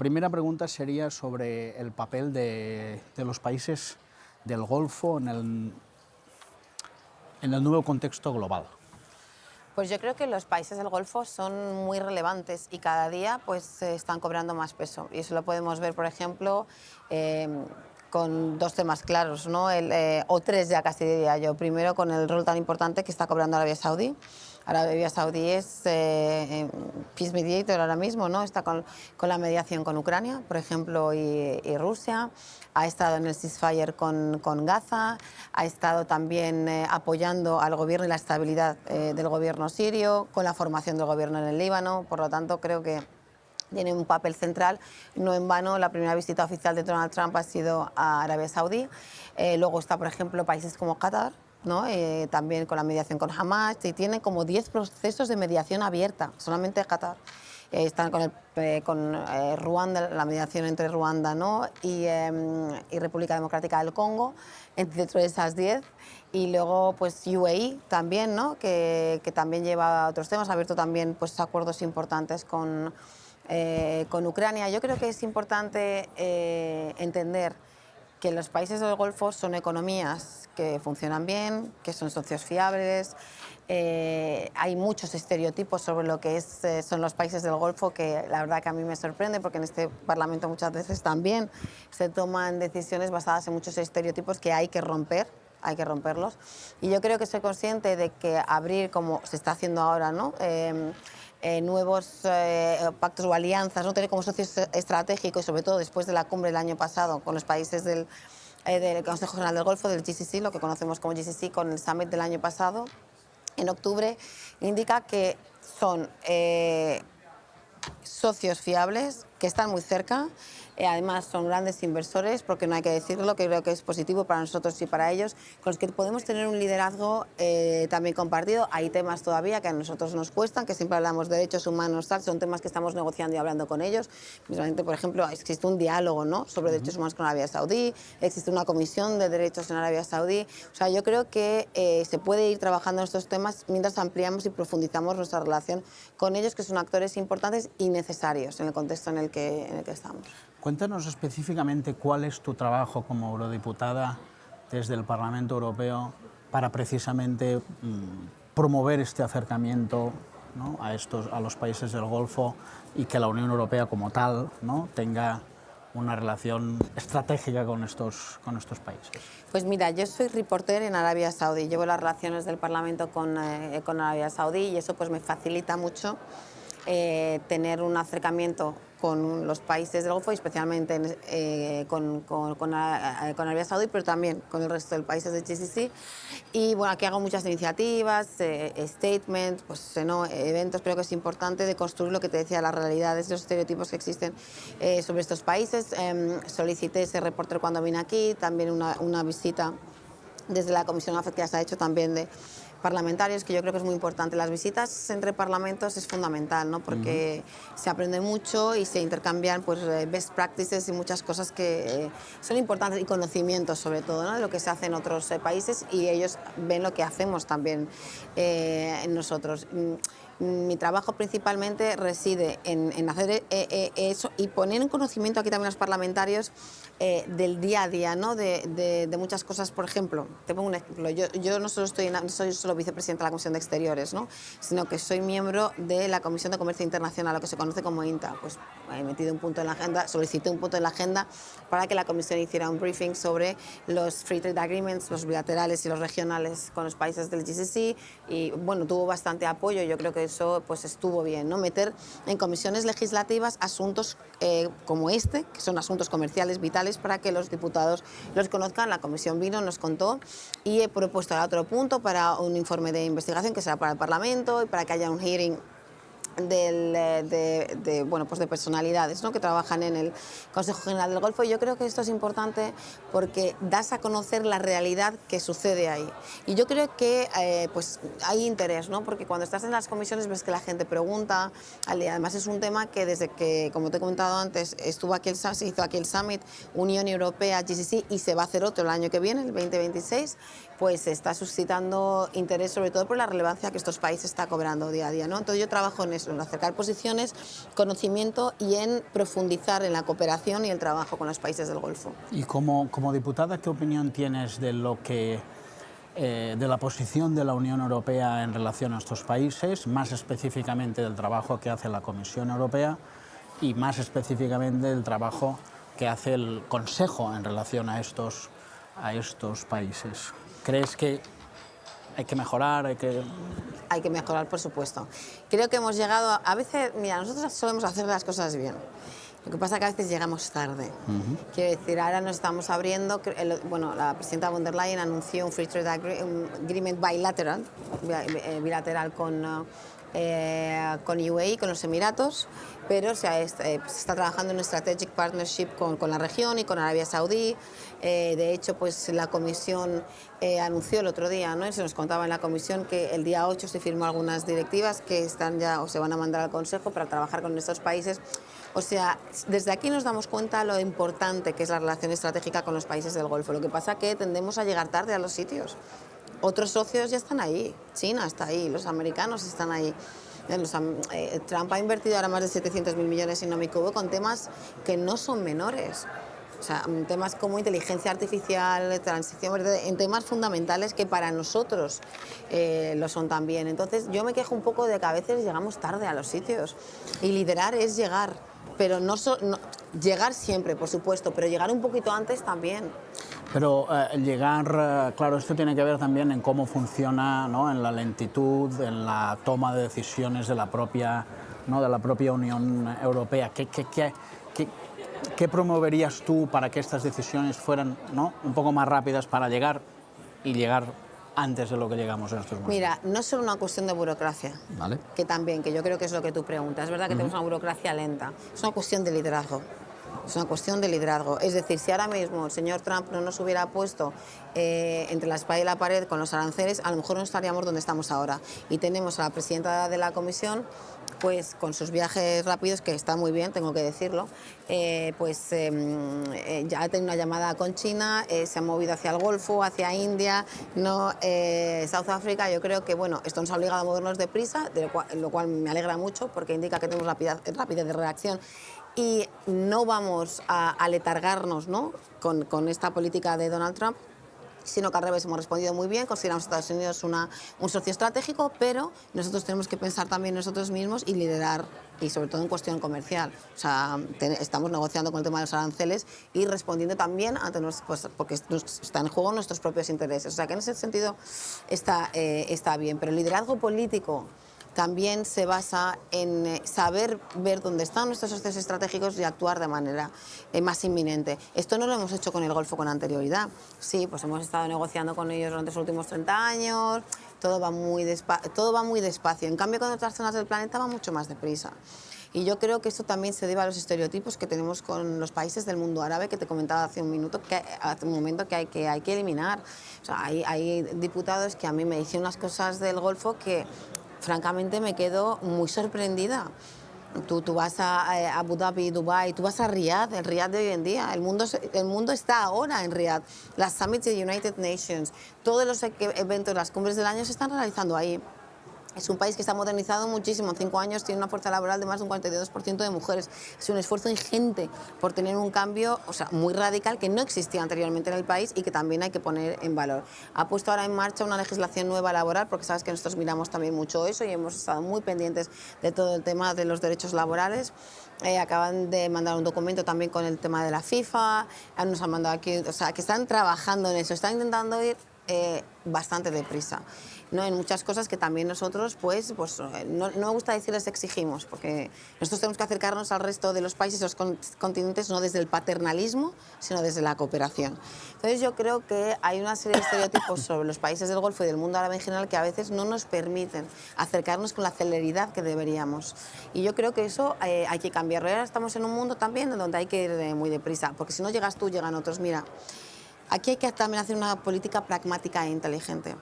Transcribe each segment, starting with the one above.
Primera pregunta sería sobre el papel de los países del Golfo en el nuevo contexto global. Pues yo creo que los países del Golfo son muy relevantes y cada día pues están cobrando más peso. Y eso lo podemos ver, por ejemplo, con dos temas claros, ¿no? O tres ya casi diría yo. Primero, con el rol tan importante que está cobrando Arabia Saudí. Arabia Saudí es peace mediator ahora mismo, ¿no? Está con la mediación con Ucrania, por ejemplo, y Rusia. Ha estado en el ceasefire con Gaza, ha estado también apoyando al gobierno y la estabilidad del gobierno sirio, con la formación del gobierno en el Líbano. Por lo tanto, creo que tiene un papel central. No en vano, la primera visita oficial de Donald Trump ha sido a Arabia Saudí. Luego está, por ejemplo, países como Qatar, ¿no? También con la mediación con Hamas, y tiene como 10 procesos de mediación abierta, solamente Qatar. Están con Ruanda, la mediación entre Ruanda, ¿no? y República Democrática del Congo, dentro de esas 10. Y luego pues UAE también, ¿no? que también lleva otros temas, ha abierto también pues, acuerdos importantes con Ucrania. Yo creo que es importante entender que los países del Golfo son economías que funcionan bien, que son socios fiables. Hay muchos estereotipos sobre lo que son los países del Golfo que la verdad que a mí me sorprende, porque en este Parlamento muchas veces también se toman decisiones basadas en muchos estereotipos que hay que romper. Hay que romperlos. Y yo creo que soy consciente de que abrir, como se está haciendo ahora, ¿no? Nuevos pactos o alianzas, ¿no? Tener como socios estratégicos, y sobre todo después de la cumbre del año pasado con los países del Consejo General del Golfo, del GCC, lo que conocemos como GCC, con el summit del año pasado, en octubre, indica que son socios fiables, que están muy cerca. Además son grandes inversores, porque no hay que decirlo, que creo que es positivo para nosotros y para ellos, con los que podemos tener un liderazgo también compartido. Hay temas todavía que a nosotros nos cuestan, que siempre hablamos de derechos humanos, tal, son temas que estamos negociando y hablando con ellos. Mismamente, por ejemplo, existe un diálogo, ¿no? sobre derechos humanos con Arabia Saudí, existe una comisión de derechos en Arabia Saudí. O sea, yo creo que se puede ir trabajando en estos temas mientras ampliamos y profundizamos nuestra relación con ellos, que son actores importantes y necesarios en el contexto en el que estamos. Cuéntanos específicamente cuál es tu trabajo como eurodiputada desde el Parlamento Europeo para precisamente promover este acercamiento, ¿no? a los países del Golfo, y que la Unión Europea como tal, ¿no? tenga una relación estratégica con estos países. Pues mira, yo soy reporter en Arabia Saudí, llevo las relaciones del Parlamento con Arabia Saudí, y eso pues me facilita mucho tener un acercamiento con los países del Golfo, y especialmente con Arabia Saudí, pero también con el resto de países del GCC. Y bueno, aquí hago muchas iniciativas, statements, pues, ¿no? eventos. Creo que es importante de construir lo que te decía, las realidades, los estereotipos que existen sobre estos países. Solicité ese reporter cuando vine aquí, también una visita desde la Comisión AFET que ya se ha hecho también de parlamentarios, que yo creo que es muy importante. Las visitas entre parlamentos es fundamental, ¿no? Porque se aprende mucho y se intercambian pues, best practices y muchas cosas que son importantes, y conocimientos sobre todo, ¿no? de lo que se hace en otros países, y ellos ven lo que hacemos también en nosotros. Mi trabajo principalmente reside en hacer eso y poner en conocimiento aquí también a los parlamentarios del día a día, ¿no? de muchas cosas. Por ejemplo, te pongo un ejemplo, yo no soy solo vicepresidenta de la Comisión de Exteriores, ¿no? sino que soy miembro de la Comisión de Comercio Internacional, lo que se conoce como INTA. Pues he metido un punto en la agenda, solicité un punto en la agenda para que la Comisión hiciera un briefing sobre los Free Trade Agreements, los bilaterales y los regionales con los países del GCC, y bueno, tuvo bastante apoyo. Yo creo que eso pues estuvo bien, ¿no? Meter en comisiones legislativas asuntos como este, que son asuntos comerciales vitales para que los diputados los conozcan. La comisión vino, nos contó, y he propuesto el otro punto para un informe de investigación que será para el Parlamento, y para que haya un hearing bueno, pues de personalidades, ¿no? que trabajan en el Consejo General del Golfo. Y yo creo que esto es importante porque das a conocer la realidad que sucede ahí. Y yo creo que pues hay interés, ¿no? porque cuando estás en las comisiones ves que la gente pregunta, además es un tema que desde que, como te he comentado antes, se hizo aquí el Summit Unión Europea-GCC, y se va a hacer otro el año que viene, el 2026, pues está suscitando interés, sobre todo por la relevancia que estos países están cobrando día a día, ¿no? Entonces yo trabajo en eso, en acercar posiciones, conocimiento y en profundizar en la cooperación y el trabajo con los países del Golfo. Y como diputada, ¿qué opinión tienes de lo que de la posición de la Unión Europea en relación a estos países, más específicamente del trabajo que hace la Comisión Europea y más específicamente del trabajo que hace el Consejo en relación a estos países? ¿Crees que hay que mejorar? Hay que mejorar, por supuesto. Creo que hemos llegado a veces, mira, nosotros solemos hacer las cosas bien. Lo que pasa es que a veces llegamos tarde. Quiero decir, ahora nos estamos abriendo, bueno, la presidenta von der Leyen anunció un Free Trade Agreement bilateral con UAE, con los Emiratos, pero se está trabajando en un strategic partnership con la región y con Arabia Saudí. De hecho, pues la Comisión anunció el otro día, ¿no? Y se nos contaba en la Comisión que el día 8 se firmó algunas directivas que están ya o se van a mandar al Consejo para trabajar con estos países. O sea, desde aquí nos damos cuenta lo importante que es la relación estratégica con los países del Golfo. Lo que pasa es que tendemos a llegar tarde a los sitios. Otros socios ya están ahí, China está ahí, los americanos están ahí. Trump ha invertido ahora más de 700.000 millones, si no me equivoco, con temas que no son menores. O sea, temas como inteligencia artificial, transición verde, en temas fundamentales que para nosotros lo son también. Entonces, yo me quejo un poco de que a veces llegamos tarde a los sitios. Y liderar es llegar, pero no llegar siempre, por supuesto, pero llegar un poquito antes también. Pero llegar, claro, esto tiene que ver también en cómo funciona, ¿no? En la lentitud, en la toma de decisiones de la propia, ¿no? De la propia Unión Europea. ¿Qué promoverías tú para que estas decisiones fueran, ¿no? Un poco más rápidas para llegar antes de lo que llegamos en estos momentos? Mira, no es solo una cuestión de burocracia, ¿vale? Que también, que yo creo que es lo que tú preguntas. Es verdad que tenemos una burocracia lenta, es una cuestión de liderazgo. Es una cuestión de liderazgo. Es decir, si ahora mismo el señor Trump no nos hubiera puesto entre la espada y la pared con los aranceles, a lo mejor no estaríamos donde estamos ahora. Y tenemos a la presidenta de la Comisión, pues con sus viajes rápidos, que está muy bien, tengo que decirlo, ya ha tenido una llamada con China, se ha movido hacia el Golfo, hacia India, no, South Africa. Yo creo que bueno, esto nos ha obligado a movernos deprisa, lo cual me alegra mucho porque indica que tenemos rapidez de reacción. Y no vamos a aletargarnos, ¿no? con esta política de Donald Trump, sino que al revés hemos respondido muy bien, consideramos a Estados Unidos un socio estratégico, pero nosotros tenemos que pensar también nosotros mismos y liderar, y sobre todo en cuestión comercial. O sea, estamos negociando con el tema de los aranceles y respondiendo también ante porque están en juego nuestros propios intereses. O sea, que en ese sentido está bien, pero el liderazgo político también se basa en saber ver dónde están nuestros socios estratégicos y actuar de manera más inminente. Esto no lo hemos hecho con el Golfo con anterioridad. Sí, pues hemos estado negociando con ellos durante los últimos 30 años, todo va muy despacio. En cambio, con otras zonas del planeta va mucho más deprisa. Y yo creo que esto también se debe a los estereotipos que tenemos con los países del mundo árabe, que te comentaba hace un momento que hay que eliminar. O sea, hay diputados que a mí me dicen unas cosas del Golfo que francamente me quedo muy sorprendida. Tú vas a Abu Dhabi, Dubái, tú vas a Riad, el Riad de hoy en día. El mundo está ahora en Riad. Las summits de United Nations, todos los eventos, las cumbres del año se están realizando ahí. Es un país que está modernizado muchísimo. En 5 años tiene una fuerza laboral de más de un 42% de mujeres. Es un esfuerzo ingente por tener un cambio, o sea, muy radical, que no existía anteriormente en el país y que también hay que poner en valor. Ha puesto ahora en marcha una legislación nueva laboral, porque sabes que nosotros miramos también mucho eso y hemos estado muy pendientes de todo el tema de los derechos laborales. Acaban de mandar un documento también con el tema de la FIFA. Nos han mandado aquí, o sea, que están trabajando en eso, están intentando ir bastante deprisa, ¿no? En muchas cosas que también nosotros no me gusta decirles exigimos, porque nosotros tenemos que acercarnos al resto de los países, los continentes, no desde el paternalismo, sino desde la cooperación. Entonces yo creo que hay una serie de estereotipos sobre los países del Golfo y del mundo árabe en general que a veces no nos permiten acercarnos con la celeridad que deberíamos. Y yo creo que eso hay que cambiarlo. Ahora estamos en un mundo también donde hay que ir muy deprisa, porque si no llegas tú, llegan otros. Mira, aquí hay que también hacer una política pragmática e inteligente.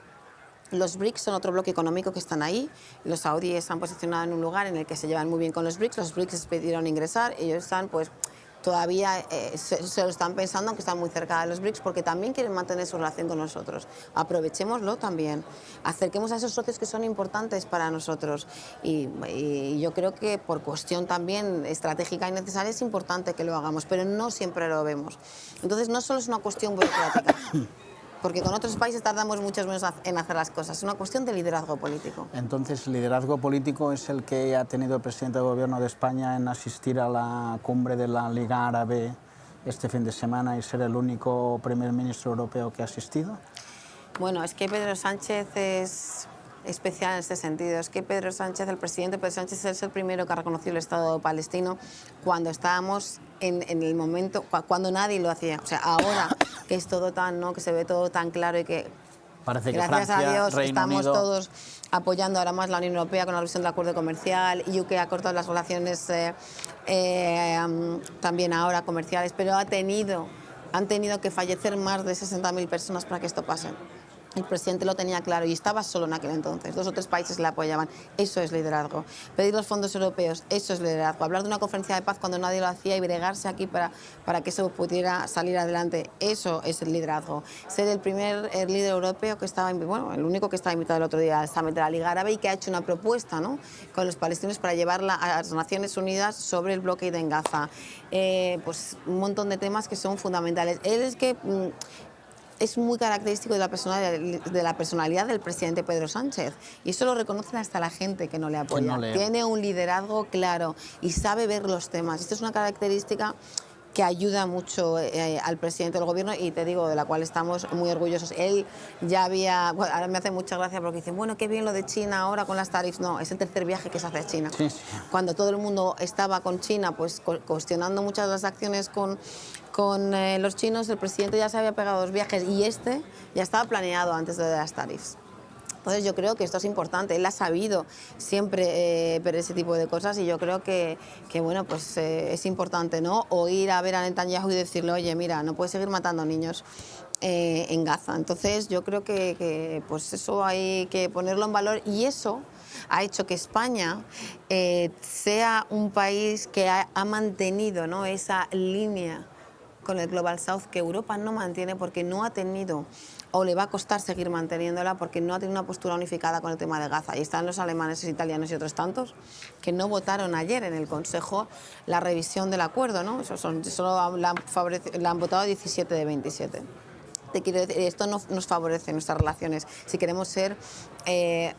Los BRICS son otro bloque económico que están ahí. Los saudíes se han posicionado en un lugar en el que se llevan muy bien con los BRICS. Los BRICS les pidieron ingresar. Ellos están, pues, todavía se lo están pensando, aunque están muy cerca de los BRICS, porque también quieren mantener su relación con nosotros. Aprovechémoslo también, acerquemos a esos socios que son importantes para nosotros. Y yo creo que por cuestión también estratégica y necesaria es importante que lo hagamos, pero no siempre lo vemos. Entonces no solo es una cuestión burocrática, porque con otros países tardamos muchos meses en hacer las cosas, es una cuestión de liderazgo político. Entonces, liderazgo político es el que ha tenido el presidente del Gobierno de España en asistir a la cumbre de la Liga Árabe este fin de semana y ser el único primer ministro europeo que ha asistido. Bueno, es que Pedro Sánchez es especial en este sentido. Es que Pedro Sánchez, el presidente Pedro Sánchez, es el primero que ha reconocido el Estado palestino cuando estábamos en el momento, cuando nadie lo hacía. O sea, ahora que es todo tan, ¿no?, que se ve todo tan claro y que parece que gracias Francia, a Dios Reino estamos Unido... todos apoyando ahora más la Unión Europea con la revisión del acuerdo comercial. UK ha cortado las relaciones también ahora comerciales, pero han tenido que fallecer más de 60.000 personas para que esto pase. El presidente lo tenía claro y estaba solo en aquel entonces. 2 o 3 países le apoyaban. Eso es liderazgo. Pedir los fondos europeos, eso es liderazgo. Hablar de una conferencia de paz cuando nadie lo hacía y bregarse aquí para que eso pudiera salir adelante, eso es el liderazgo. Ser el primer líder europeo que estaba, bueno, el único que estaba invitado el otro día al summit de la Liga Árabe y que ha hecho una propuesta, ¿no?, con los palestinos para llevarla a las Naciones Unidas sobre el bloqueo en Gaza. Pues un montón de temas que son fundamentales. Él es que... es muy característico de la personalidad del presidente Pedro Sánchez. Y eso lo reconocen hasta la gente que no le apoya. Tiene un liderazgo claro y sabe ver los temas. Esto es una característica que ayuda mucho al presidente del gobierno y te digo, de la cual estamos muy orgullosos. Él ya había... Bueno, ahora me hace mucha gracia porque dicen, bueno, qué bien lo de China ahora con las tarifas. No, es el tercer viaje que se hace a China. Sí, sí. Cuando todo el mundo estaba con China, pues cuestionando muchas de las acciones con los chinos, el presidente ya se había pegado 2 viajes y este ya estaba planeado antes de las tarifas. Entonces yo creo que esto es importante, él ha sabido siempre ver ese tipo de cosas y yo creo que bueno, pues es importante, ¿no?, o ir a ver a Netanyahu y decirle, oye, mira, no puedes seguir matando niños en Gaza. Entonces yo creo que pues eso hay que ponerlo en valor y eso ha hecho que España sea un país que ha mantenido, ¿no?, esa línea con el Global South que Europa no mantiene porque no ha tenido, o le va a costar seguir manteniéndola porque no ha tenido una postura unificada con el tema de Gaza. Y están los alemanes, los italianos y otros tantos que no votaron ayer en el Consejo la revisión del acuerdo, ¿no? Solo la han votado 17 de 27. Te quiero decir, esto no nos favorece nuestras relaciones. Si queremos ser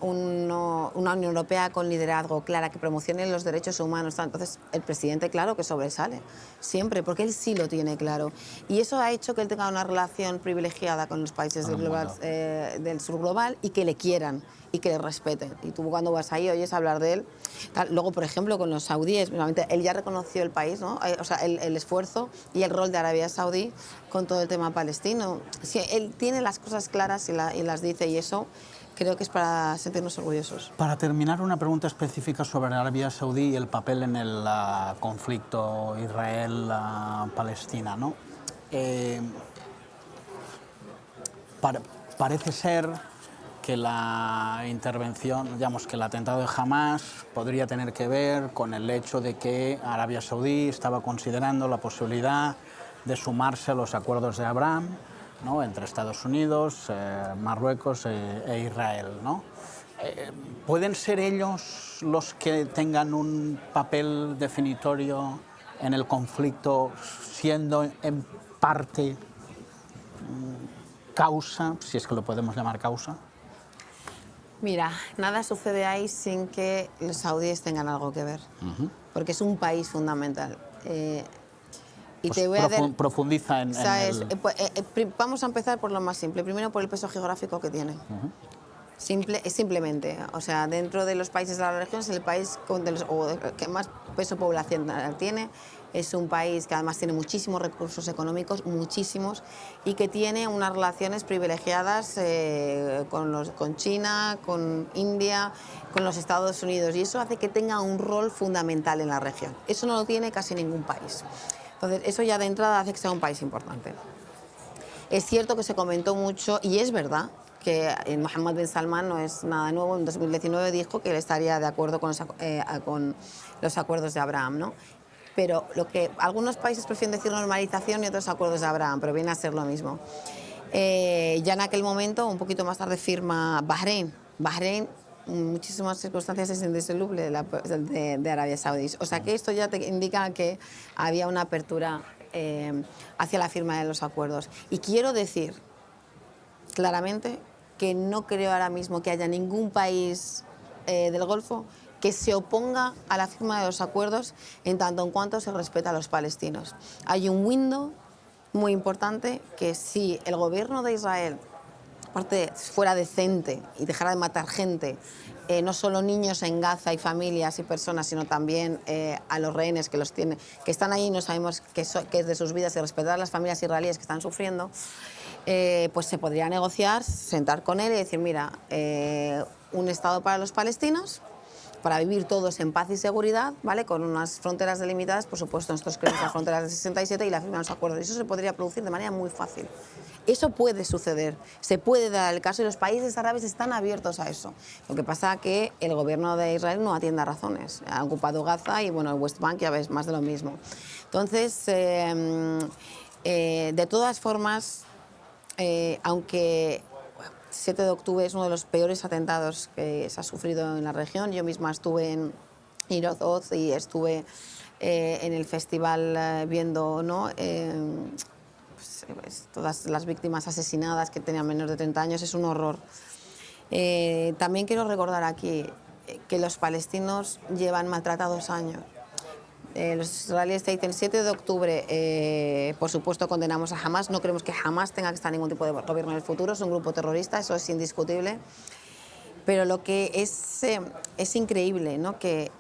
una Unión Europea con liderazgo, clara, que promocione los derechos humanos, entonces el presidente, claro, que sobresale, siempre, porque él sí lo tiene claro. Y eso ha hecho que él tenga una relación privilegiada con los países del sur global y que le quieran y que le respeten. Y tú cuando vas ahí oyes hablar de él. Luego, por ejemplo, con los saudíes, él ya reconoció el país, ¿no?, o sea, el esfuerzo y el rol de Arabia Saudí con todo el tema palestino. Sí, él tiene las cosas claras y las dice y eso creo que es para sentirnos orgullosos. Para terminar, una pregunta específica sobre Arabia Saudí y el papel en el conflicto Israel-Palestina, ¿no? Parece ser que la intervención, digamos que el atentado de Hamas podría tener que ver con el hecho de que Arabia Saudí estaba considerando la posibilidad de sumarse a los acuerdos de Abraham, ¿no?, entre Estados Unidos, Marruecos e Israel, ¿no? ¿Pueden ser ellos los que tengan un papel definitorio en el conflicto, siendo en parte causa, si es que lo podemos llamar causa? Mira, nada sucede ahí sin que los saudíes tengan algo que ver, porque es un país fundamental. Y pues te voy a profundiza en el... Vamos a empezar por lo más simple. Primero, por el peso geográfico que tiene. Simplemente, o sea, dentro de los países de la región es el país que más peso poblacional tiene. Es un país que además tiene muchísimos recursos económicos, muchísimos, y que tiene unas relaciones privilegiadas con China, con India, con los Estados Unidos, y eso hace que tenga un rol fundamental en la región. Eso no lo tiene casi ningún país. Entonces, eso ya de entrada hace que sea un país importante. Es cierto que se comentó mucho, y es verdad, que Mohammed bin Salman no es nada nuevo. En 2019 dijo que él estaría de acuerdo con los acuerdos de Abraham, ¿no? pero lo que algunos países prefieren decir normalización y otros acuerdos de Abraham, pero viene a ser lo mismo. Ya en aquel momento, un poquito más tarde, firma Bahrein. Bahrein, en muchísimas circunstancias, es indisoluble de Arabia Saudí. O sea que esto ya te indica que había una apertura hacia la firma de los acuerdos. Y quiero decir claramente que no creo ahora mismo que haya ningún país del Golfo que se oponga a la firma de los acuerdos en tanto en cuanto se respeta a los palestinos. Hay un window muy importante que si el gobierno de Israel, aparte, fuera decente y dejara de matar gente, no solo niños en Gaza y familias y personas, sino también a los rehenes que los tienen, que están ahí y no sabemos qué es de sus vidas, y respetar a las familias israelíes que están sufriendo, pues se podría negociar, sentar con él y decir, mira, un Estado para los palestinos, para vivir todos en paz y seguridad, ¿vale? Con unas fronteras delimitadas, por supuesto, nosotros queremos las fronteras del 67 y la firma de los acuerdos. Y eso se podría producir de manera muy fácil. Eso puede suceder, se puede dar el caso y los países árabes están abiertos a eso. Lo que pasa es que el gobierno de Israel no atiende a razones. Ha ocupado Gaza y, bueno, el West Bank ya ves, más de lo mismo. Entonces, de todas formas, aunque 7 de octubre es uno de los peores atentados que se ha sufrido en la región. Yo misma estuve en Nirot Oz y estuve en el festival viendo, ¿no? Pues, todas las víctimas asesinadas que tenían menos de 30 años. Es un horror. También quiero recordar aquí que los palestinos llevan maltratados años. Los israelíes te dicen 7 de octubre, por supuesto condenamos a Hamas, no creemos que Hamas tenga que estar en ningún tipo de gobierno en el futuro, es un grupo terrorista, eso es indiscutible, pero lo que es increíble, ¿no? Que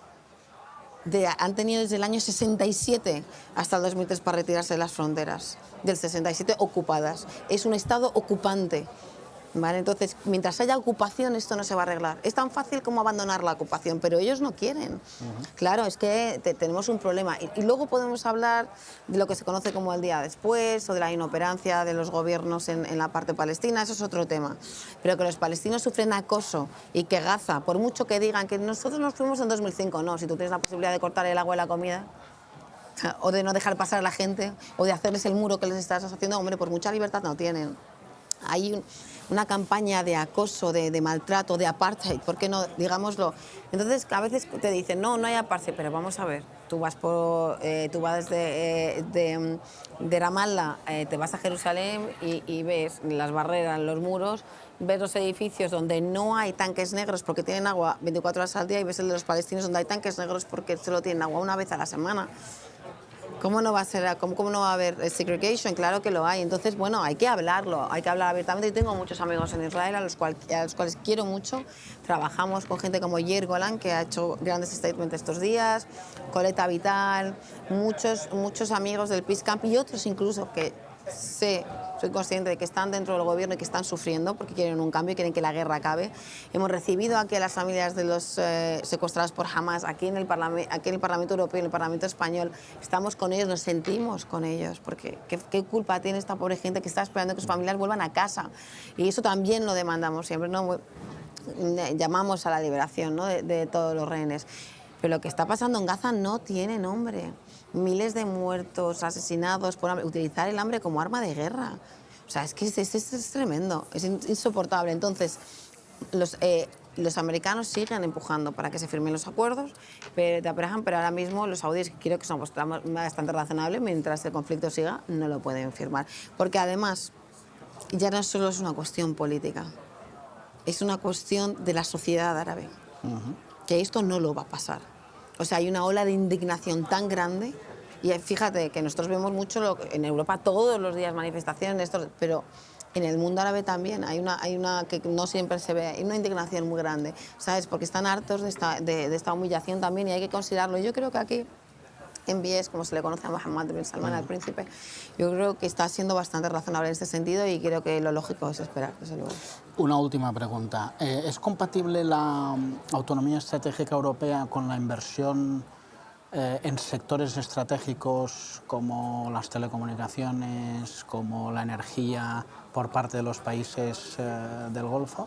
han tenido desde el año 67 hasta el 2003 para retirarse de las fronteras, del 67 ocupadas, es un Estado ocupante. ¿Vale? Entonces, mientras haya ocupación, esto no se va a arreglar. Es tan fácil como abandonar la ocupación, pero ellos no quieren. Claro, es que tenemos un problema. Y luego podemos hablar de lo que se conoce como el día después, o de la inoperancia de los gobiernos en la parte palestina, eso es otro tema. Pero que los palestinos sufren acoso y que Gaza, por mucho que digan que nosotros nos fuimos en 2005, no, si tú tienes la posibilidad de cortar el agua y la comida, o de no dejar pasar a la gente, o de hacerles el muro que les estás haciendo, hombre, por mucha libertad no tienen. Hay una campaña de acoso, de maltrato, de apartheid, ¿por qué no? Digámoslo. Entonces, a veces te dicen, no, no hay apartheid, pero vamos a ver, tú vas de Ramallah, te vas a Jerusalén y ves las barreras, los muros, ves los edificios donde no hay tanques negros porque tienen agua 24 horas al día y ves el de los palestinos donde hay tanques negros porque solo tienen agua una vez a la semana. ¿Cómo no va a ser, cómo no va a haber segregation? Claro que lo hay. Entonces, bueno, hay que hablarlo, hay que hablar abiertamente. Yo tengo muchos amigos en Israel a los cuales quiero mucho. Trabajamos con gente como Yair Golan, que ha hecho grandes statements estos días, Coleta Vital, muchos amigos del Peace Camp y otros incluso que soy consciente de que están dentro del gobierno y que están sufriendo porque quieren un cambio y quieren que la guerra acabe. Hemos recibido aquí a las familias de los secuestrados por Hamas aquí en el Parlamento Europeo y en el Parlamento Español. Estamos con ellos, nos sentimos con ellos, porque ¿qué culpa tiene esta pobre gente que está esperando que sus familias vuelvan a casa? Y eso también lo demandamos siempre, ¿no? Llamamos a la liberación, ¿no? de todos los rehenes. Pero lo que está pasando en Gaza no tiene nombre. Miles de muertos, asesinados por hambre. Utilizar el hambre como arma de guerra. O sea, es que es tremendo, es insoportable. Entonces, los americanos siguen empujando para que se firmen los acuerdos de Abraham, pero ahora mismo los saudíes, que creo que son bastante razonables, mientras el conflicto siga, no lo pueden firmar. Porque además, ya no solo es una cuestión política, es una cuestión de la sociedad árabe. Que esto no lo va a pasar. O sea, hay una ola de indignación tan grande y fíjate que nosotros vemos mucho en Europa todos los días manifestaciones, pero en el mundo árabe también hay una que no siempre se ve, hay una indignación muy grande, ¿sabes? Porque están hartos de esta humillación también y hay que considerarlo. Yo creo que aquí en MBS, como se le conoce a Mohammed bin Salman, al príncipe, yo creo que está siendo bastante razonable en este sentido y creo que lo lógico es esperar, desde luego. Una última pregunta. ¿Es compatible la autonomía estratégica europea con la inversión en sectores estratégicos como las telecomunicaciones, como la energía por parte de los países del Golfo?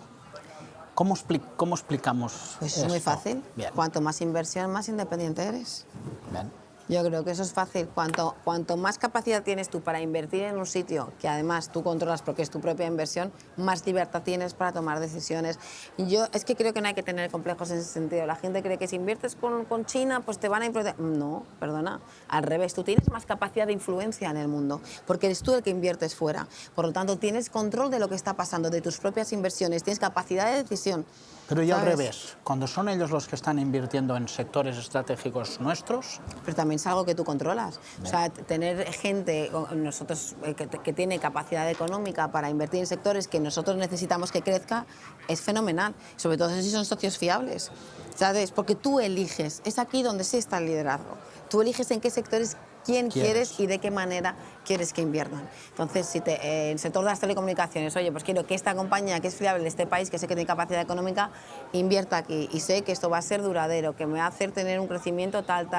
¿Cómo explicamos Pues esto? es muy fácil. Bien. Cuanto más inversión, más independiente eres. Bien. Yo creo que eso es fácil. Cuanto más capacidad tienes tú para invertir en un sitio que además tú controlas porque es tu propia inversión, más libertad tienes para tomar decisiones. Yo es que creo que no hay que tener complejos en ese sentido. La gente cree que si inviertes con China, pues te van a implementar. No, perdona. Al revés, tú tienes más capacidad de influencia en el mundo porque eres tú el que inviertes fuera. Por lo tanto, tienes control de lo que está pasando, de tus propias inversiones, tienes capacidad de decisión. Pero y al ¿Sabes? revés, cuando son ellos los que están invirtiendo en sectores estratégicos nuestros, Pero también es algo que tú controlas. O sea, tener gente, nosotros, que tiene capacidad económica para invertir en sectores que nosotros necesitamos que crezca, es fenomenal. Sobre todo si son socios fiables, ¿sabes? Porque tú eliges, es aquí donde sí está el liderazgo. Tú eliges en qué sectores quién quieres y de qué manera quieres que inviertan. Entonces, si en el sector de las telecomunicaciones, oye, pues quiero que esta compañía que es fiable de este país, que sé que tiene capacidad económica, invierta aquí y sé que esto va a ser duradero, que me va a hacer tener un crecimiento tal.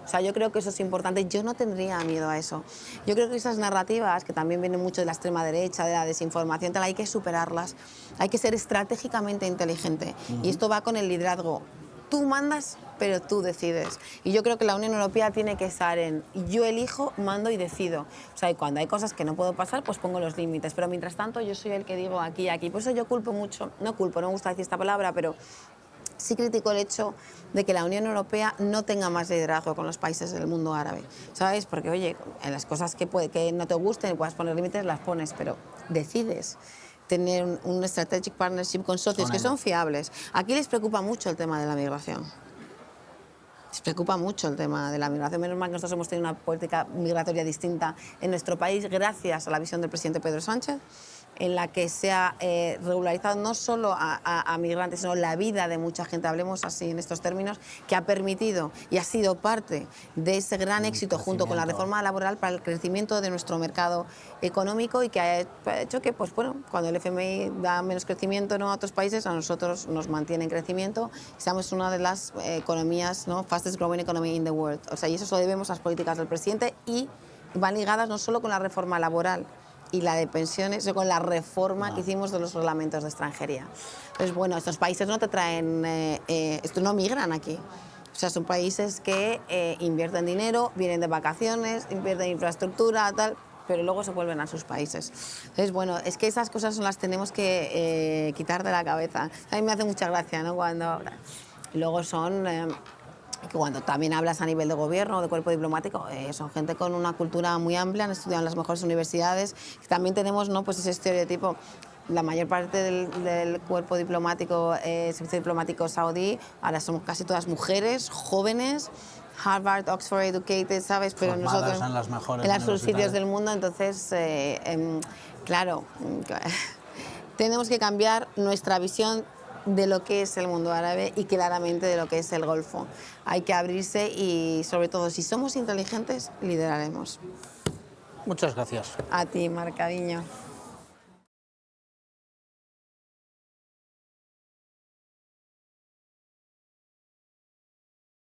O sea, yo creo que eso es importante. Yo no tendría miedo a eso. Yo creo que esas narrativas, que también vienen mucho de la extrema derecha, de la desinformación, tal, hay que superarlas. Hay que ser estratégicamente inteligente. Y esto va con el liderazgo. Tú mandas, pero tú decides. Y yo creo que la Unión Europea tiene que estar en yo elijo, mando y decido. O sea, y cuando hay cosas que no puedo pasar, pues pongo los límites. Pero mientras tanto, yo soy el que digo aquí y aquí. Por eso yo culpo mucho, no me gusta decir esta palabra, pero sí critico el hecho de que la Unión Europea no tenga más liderazgo con los países del mundo árabe. ¿Sabes? Porque, oye, en las cosas que no te gusten, puedas poner límites, las pones, pero decides tener un strategic partnership con socios que son fiables. Aquí les preocupa mucho el tema de la migración. Les preocupa mucho el tema de la migración. Menos mal que nosotros hemos tenido una política migratoria distinta en nuestro país gracias a la visión del presidente Pedro Sánchez, en la que se ha regularizado no solo a migrantes, sino la vida de mucha gente, hablemos así en estos términos, que ha permitido y ha sido parte de ese gran éxito junto con la reforma laboral para el crecimiento de nuestro mercado económico y que ha hecho que, pues bueno, cuando el FMI da menos crecimiento, ¿no?, a otros países, a nosotros nos mantiene en crecimiento. Estamos una de las economías, ¿no?, fastest growing economy in the world. O sea, y eso se lo debemos a las políticas del presidente y van ligadas no solo con la reforma laboral y la de pensiones, sino con la reforma que hicimos de los reglamentos de extranjería. Entonces, bueno, estos países no te traen, no migran aquí. O sea, son países que invierten dinero, vienen de vacaciones, invierten en infraestructura, tal, pero luego se vuelven a sus países. Entonces, bueno, es que esas cosas las tenemos que quitar de la cabeza. A mí me hace mucha gracia, ¿no?, cuando luego son... que cuando también hablas a nivel de gobierno o de cuerpo diplomático, son gente con una cultura muy amplia, han estudiado en las mejores universidades. También tenemos, ¿no?, pues ese estereotipo. La mayor parte del cuerpo diplomático, servicio diplomático saudí, ahora somos casi todas mujeres, jóvenes, Harvard, Oxford educated, ¿sabes? Pero formadas nosotros en los sitios del mundo, entonces, claro, tenemos que cambiar nuestra visión de lo que es el mundo árabe y claramente de lo que es el Golfo. Hay que abrirse y, sobre todo, si somos inteligentes, lideraremos. Muchas gracias. A ti, Marc, cariño.